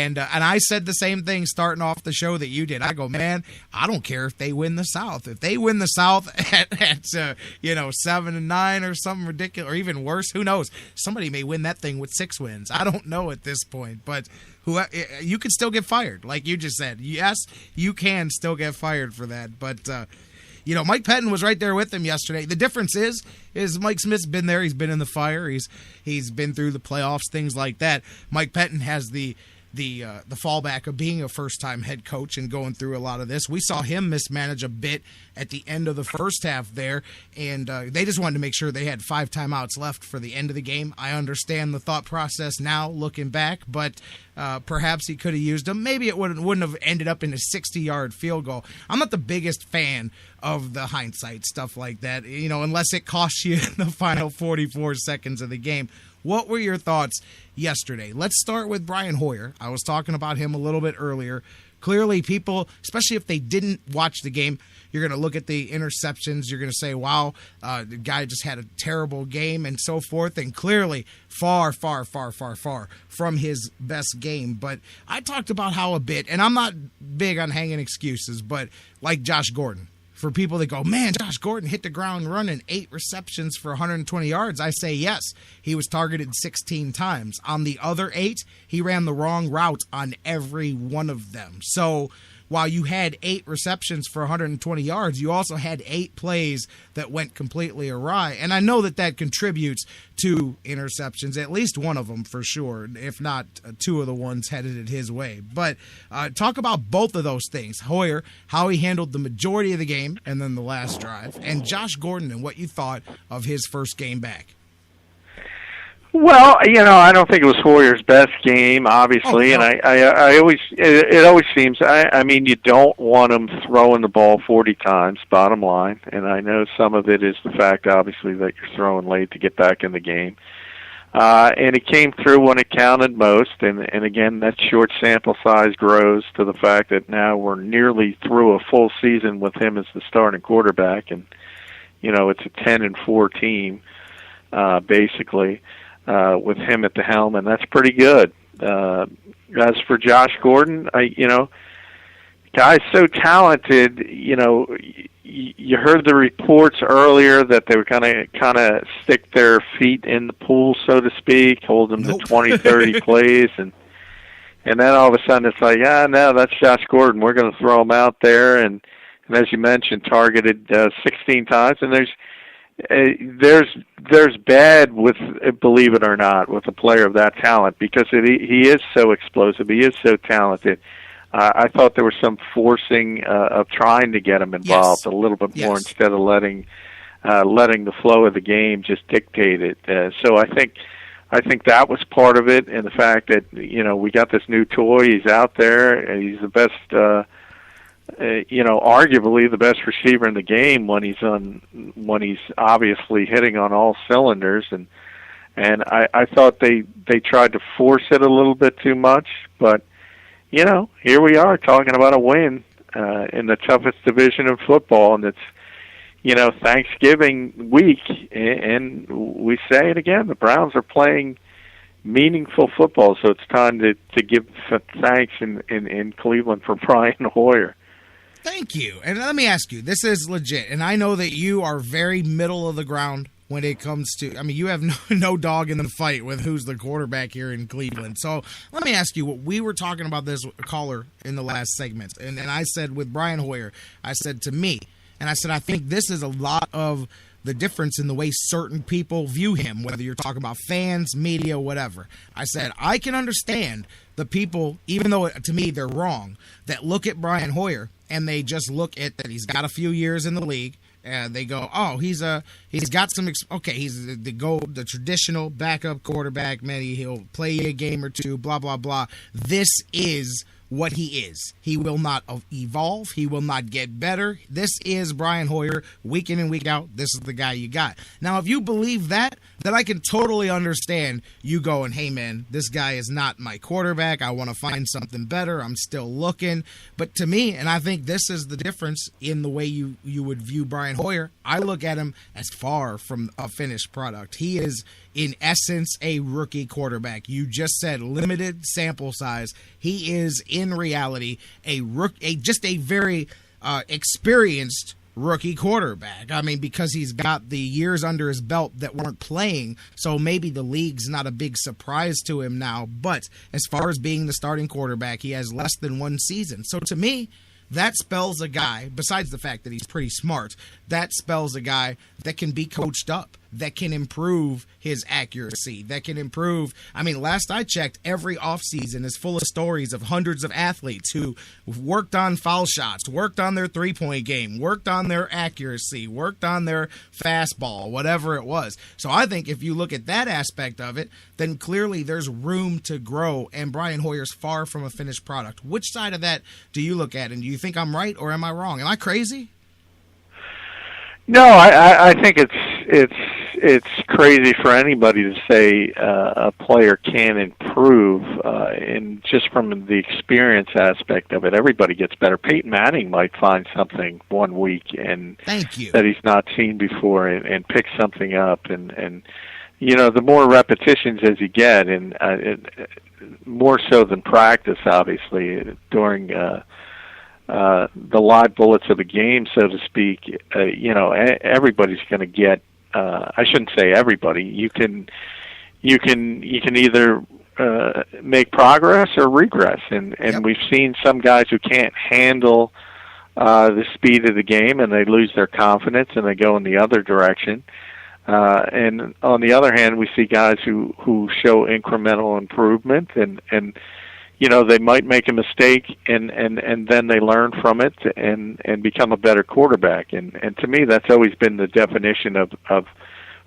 And I said the same thing starting off the show that you did. I go, man, I don't care if they win the South. If they win the South at 7-9 or something ridiculous, or even worse, who knows? Somebody may win that thing with 6 wins. I don't know at this point, but you could still get fired, like you just said. Yes, you can still get fired for that, but. Mike Pettin was right there with him yesterday. The difference is Mike Smith's been there. He's been in the fire. He's been through the playoffs, things like that. Mike Pettin has the fallback of being a first-time head coach and going through a lot of this. We saw him mismanage a bit at the end of the first half there, and they just wanted to make sure they had 5 timeouts left for the end of the game. I understand the thought process now, looking back, but perhaps he could have used them. Maybe it wouldn't have ended up in a 60-yard field goal. I'm not the biggest fan of the hindsight stuff like that, unless it costs you the final 44 seconds of the game. What were your thoughts yesterday? Let's start with Brian Hoyer. I was talking about him a little bit earlier. Clearly, people, especially if they didn't watch the game, you're going to look at the interceptions. You're going to say, wow, the guy just had a terrible game and so forth. And clearly, far, far, far, far, far from his best game. But I talked about how a bit, and I'm not big on hanging excuses, but like Josh Gordon. For people that go, man, Josh Gordon hit the ground running, 8 receptions for 120 yards. I say yes. He was targeted 16 times. On the other 8, he ran the wrong route on every one of them. So while you had 8 receptions for 120 yards, you also had 8 plays that went completely awry. And I know that contributes to interceptions, at least one of them for sure, if not 2 of the ones headed it his way. But talk about both of those things. Hoyer, how he handled the majority of the game and then the last drive, and Josh Gordon and what you thought of his first game back. Well, I don't think it was Hoyer's best game, obviously, and I always, it always seems, I mean, you don't want him throwing the ball 40 times, bottom line, and I know some of it is the fact, obviously, that you're throwing late to get back in the game, and it came through when it counted most, and again, that short sample size grows to the fact that now we're nearly through a full season with him as the starting quarterback, and, it's a 10-4 team, basically. With him at the helm, and that's pretty good. As for Josh Gordon, guy's so talented. You heard the reports earlier that they were kind of stick their feet in the pool, so to speak, hold them to 20, 30 plays, and then all of a sudden it's like, no, that's Josh Gordon. We're going to throw him out there, and as you mentioned, targeted 16 times, and there's bad with, believe it or not, with a player of that talent, because he is so explosive. He is so talented. I thought there was some forcing of trying to get him involved a little bit more instead of letting the flow of the game just dictate it. So I think that was part of it, and the fact that we got this new toy. He's out there. He's the best. Arguably the best receiver in the game when he's obviously hitting on all cylinders, and I thought they tried to force it a little bit too much, but here we are talking about a win in the toughest division of football, and it's Thanksgiving week, and we say it again, the Browns are playing meaningful football, so it's time to give thanks in Cleveland for Brian Hoyer. Thank you. And let me ask you, this is legit, and I know that you are very middle of the ground when it comes to, you have no dog in the fight with who's the quarterback here in Cleveland. So let me ask you, what we were talking about this caller in the last segment, and I said with Brian Hoyer, I said to me, and I said I think this is a lot of the difference in the way certain people view him, whether you're talking about fans, media, whatever. I said, I can understand the people, even though to me they're wrong, that look at Brian Hoyer and they just look at that he's got a few years in the league, and they go, oh, he's got some, he's the traditional backup quarterback, maybe he'll play a game or two, blah, blah, blah. This is what he is. He will not evolve. He will not get better. This is Brian Hoyer, week in and week out. This is the guy you got. Now, if you believe that, then I can totally understand you going, hey, man, this guy is not my quarterback. I want to find something better. I'm still looking. But to me, and I think this is the difference in the way you would view Brian Hoyer, I look at him as far from a finished product. He is in essence, a rookie quarterback. You just said limited sample size. He is, in reality, just a very experienced rookie quarterback. I mean, because he's got the years under his belt that weren't playing, so maybe the league's not a big surprise to him now. But as far as being the starting quarterback, he has less than one season. So to me, that spells a guy, besides the fact that he's pretty smart, that spells a guy that can be coached up, that can improve his accuracy, that can improve. I mean, last I checked, every offseason is full of stories of hundreds of athletes who worked on foul shots, worked on their three-point game, worked on their accuracy, worked on their fastball, whatever it was. So I think if you look at that aspect of it, then clearly there's room to grow, and Brian Hoyer's far from a finished product. Which side of that do you look at, and do you think I'm right or am I wrong? Am I crazy? No, I think it's crazy for anybody to say a player can improve, and just from the experience aspect of it, everybody gets better. Peyton Manning might find something one week and that he's not seen before, and pick something up, and you know, the more repetitions as you get, and more so than practice, obviously during the live bullets of the game, so to speak, you know, everybody's going to get. I shouldn't say everybody. You can either make progress or regress, and we've seen some guys who can't handle the speed of the game, and they lose their confidence and they go in the other direction. And on the other hand, we see guys who show incremental improvement, and you know, they might make a mistake and then they learn from it and become a better quarterback. And to me, that's always been the definition of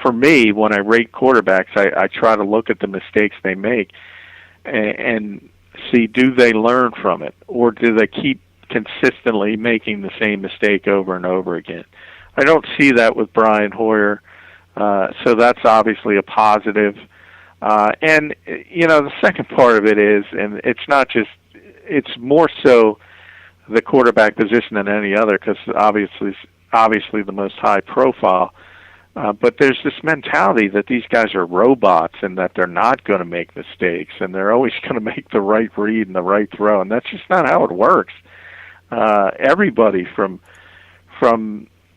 for me, when I rate quarterbacks, I try to look at the mistakes they make and see, do they learn from it, or do they keep consistently making the same mistake over and over again? I don't see that with Brian Hoyer, so that's obviously a positive. And, you know, the second part of it is, and it's not just, it's more so the quarterback position than any other, because obviously the most high profile. But there's this mentality that these guys are robots and that they're not going to make mistakes and they're always going to make the right read and the right throw. And that's just not how it works. Everybody from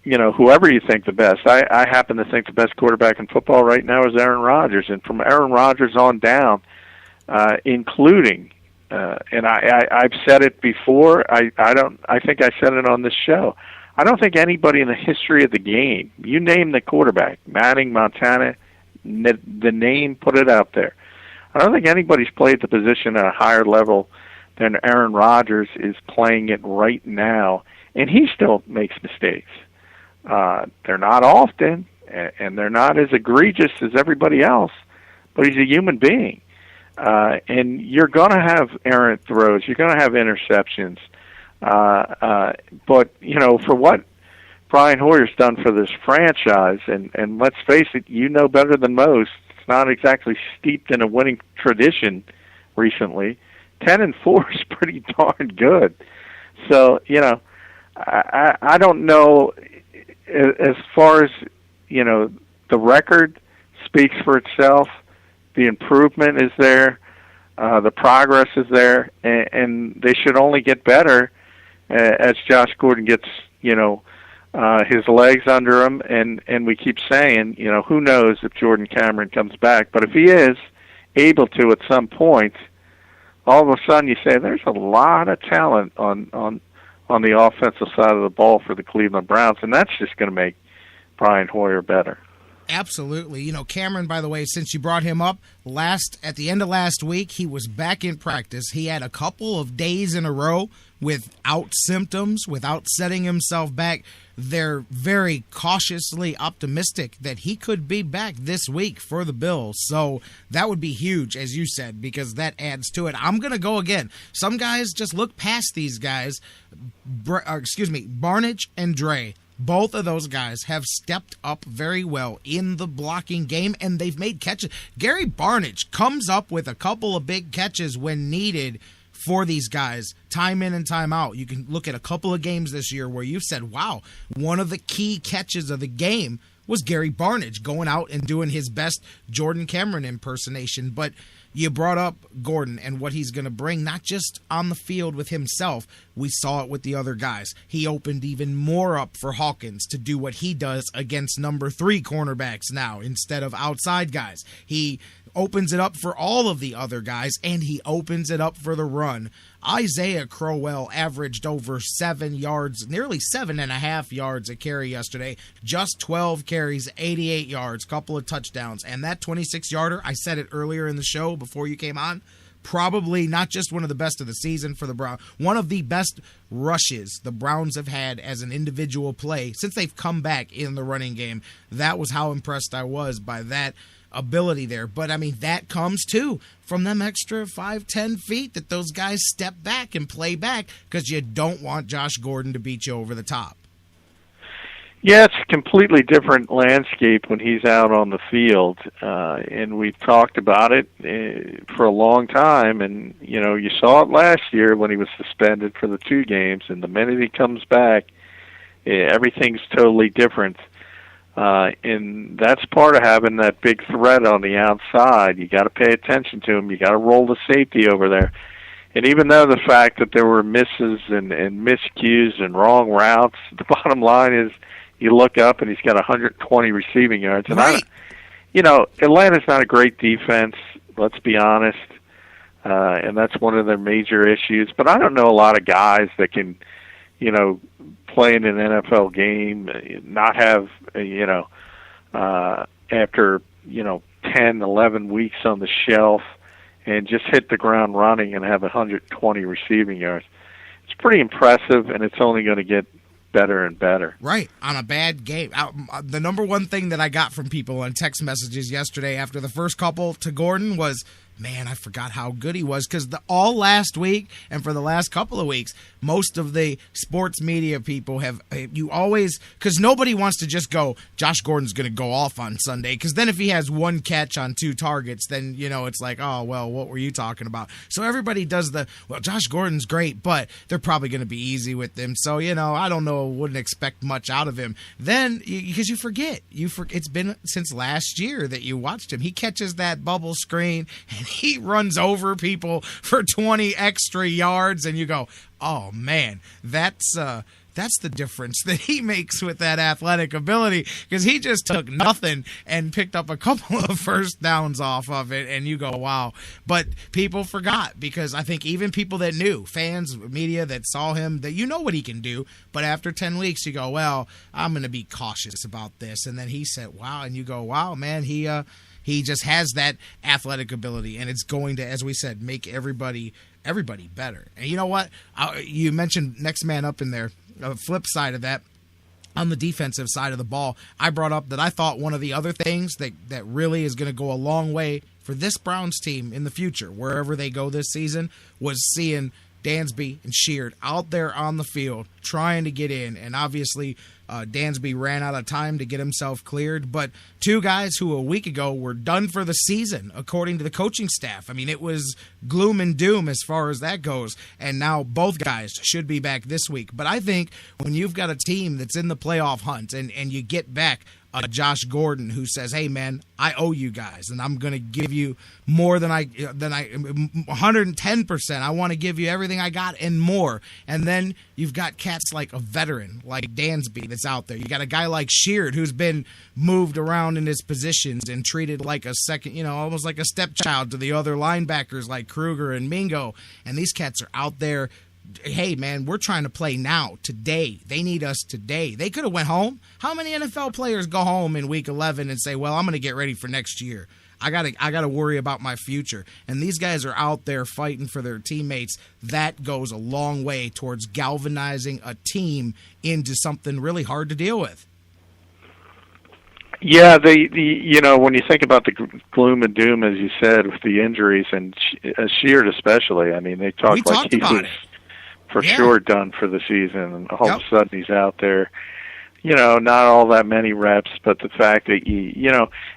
you know, whoever you think the best. I happen to think the best quarterback in football right now is Aaron Rodgers, and from Aaron Rodgers on down, including, and I've said it before. I think I said it on this show. I don't think anybody in the history of the game, you name the quarterback, Manning, Montana, the name, put it out there. I don't think anybody's played the position at a higher level than Aaron Rodgers is playing it right now, and he still makes mistakes. They're not often, and they're not as egregious as everybody else, but he's a human being. And you're going to have errant throws. You're going to have interceptions. But, you know, for what Brian Hoyer's done for this franchise, and let's face it, you know better than most, it's not exactly steeped in a winning tradition recently. 10-4 is pretty darn good. So, you know, I don't know. As far as, you know, the record speaks for itself, the improvement is there, the progress is there, and they should only get better as Josh Gordon gets, you know, his legs under him, and we keep saying, you know, who knows if Jordan Cameron comes back, but if he is able to at some point, all of a sudden you say there's a lot of talent on the offensive side of the ball for the Cleveland Browns, and that's just going to make Brian Hoyer better. Absolutely. You know, Cameron, by the way, since you brought him up, at the end of last week, he was back in practice. He had a couple of days in a row without symptoms, without setting himself back. They're very cautiously optimistic that he could be back this week for the Bills. So that would be huge, as you said, because that adds to it. I'm going to go again. Some guys just look past these guys. Barnidge and Dre. Both of those guys have stepped up very well in the blocking game, and they've made catches. Gary Barnidge comes up with a couple of big catches when needed for these guys, time in and time out. You can look at a couple of games this year where you've said, wow, one of the key catches of the game was Gary Barnidge going out and doing his best Jordan Cameron impersonation. But you brought up Gordon and what he's going to bring, not just on the field with himself. We saw it with the other guys. He opened even more up for Hawkins to do what he does against number 3 cornerbacks now instead of outside guys. He opens it up for all of the other guys, and he opens it up for the run. Isaiah Crowell averaged over 7 yards, nearly 7.5 yards a carry yesterday. Just 12 carries, 88 yards, couple of touchdowns. And that 26-yarder, I said it earlier in the show before you came on, probably not just one of the best of the season for the Browns, one of the best rushes the Browns have had as an individual play since they've come back in the running game. That was how impressed I was by that ability there. But I mean, that comes too from them extra 5-10 feet that those guys step back and play back, because you don't want Josh Gordon to beat you over the top. Yeah, it's a completely different landscape when he's out on the field, and we've talked about it for a long time. And you saw it last year when he was suspended for the 2 games, and the minute he comes back, everything's totally different. And that's part of having that big threat on the outside. You got to pay attention to him. You got to roll the safety over there. And even though the fact that there were misses and miscues and wrong routes, the bottom line is you look up and he's got 120 receiving yards. And right. Atlanta's not a great defense, let's be honest. And that's one of their major issues. But I don't know a lot of guys that can, play in an NFL game, not have, after, 10, 11 weeks on the shelf and just hit the ground running and have 120 receiving yards. It's pretty impressive, and it's only going to get better and better. Right, on a bad game. The number one thing that I got from people on text messages yesterday after the first couple to Gordon was, man, I forgot how good he was, because all last week and for the last couple of weeks, most of the sports media people because nobody wants to just go, Josh Gordon's going to go off on Sunday, because then if he has 1 catch on 2 targets, then, it's like, oh, well, what were you talking about? So everybody does Josh Gordon's great, but they're probably going to be easy with him. So, I don't know, wouldn't expect much out of him. Then, because you forget, it's been since last year that you watched him. He catches that bubble screen, and he runs over people for 20 extra yards, and you go, oh man, that's the difference that he makes with that athletic ability, because he just took nothing and picked up a couple of first downs off of it, and you go, wow. But people forgot, because I think even people that knew, fans, media that saw him, that what he can do, but after 10 weeks you go, well, I'm going to be cautious about this. And then he said, wow, and you go, wow, man, he just has that athletic ability, and it's going to, as we said, make everybody better. And you know what? You mentioned next man up in there. The flip side of that, on the defensive side of the ball, I brought up that I thought one of the other things that really is going to go a long way for this Browns team in the future, wherever they go this season, was seeing Dansby and Sheard out there on the field trying to get in. And obviously Dansby ran out of time to get himself cleared, but 2 guys who a week ago were done for the season, according to the coaching staff. I mean, it was gloom and doom as far as that goes, and now both guys should be back this week. But I think when you've got a team that's in the playoff hunt and you get back Josh Gordon, who says, hey man, I owe you guys, and I'm going to give you more than I 110%. I want to give you everything I got and more. And then you've got cats like a veteran like Dansby that's out there. You got a guy like Sheard who's been moved around in his positions and treated like a second, almost like a stepchild to the other linebackers like Kruger and Mingo. And these cats are out there. Hey, man, we're trying to play now, today. They need us today. They could have went home. How many NFL players go home in week 11 and say, well, I'm going to get ready for next year. I gotta worry about my future. And these guys are out there fighting for their teammates. That goes a long way towards galvanizing a team into something really hard to deal with. Yeah, when you think about the gloom and doom, as you said, with the injuries, and Sheard especially, I mean, they talked like he was for sure done for the season, and all of a sudden he's out there, not all that many reps, but the fact that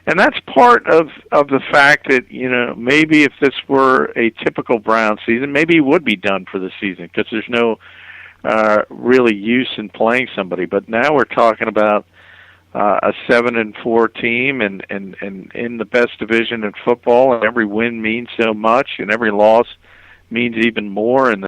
and that's part of the fact that, maybe if this were a typical Brown season, maybe he would be done for the season, because there's no really use in playing somebody. But now we're talking about a 7-4 team, and in the best division in football, and every win means so much, and every loss means even more. And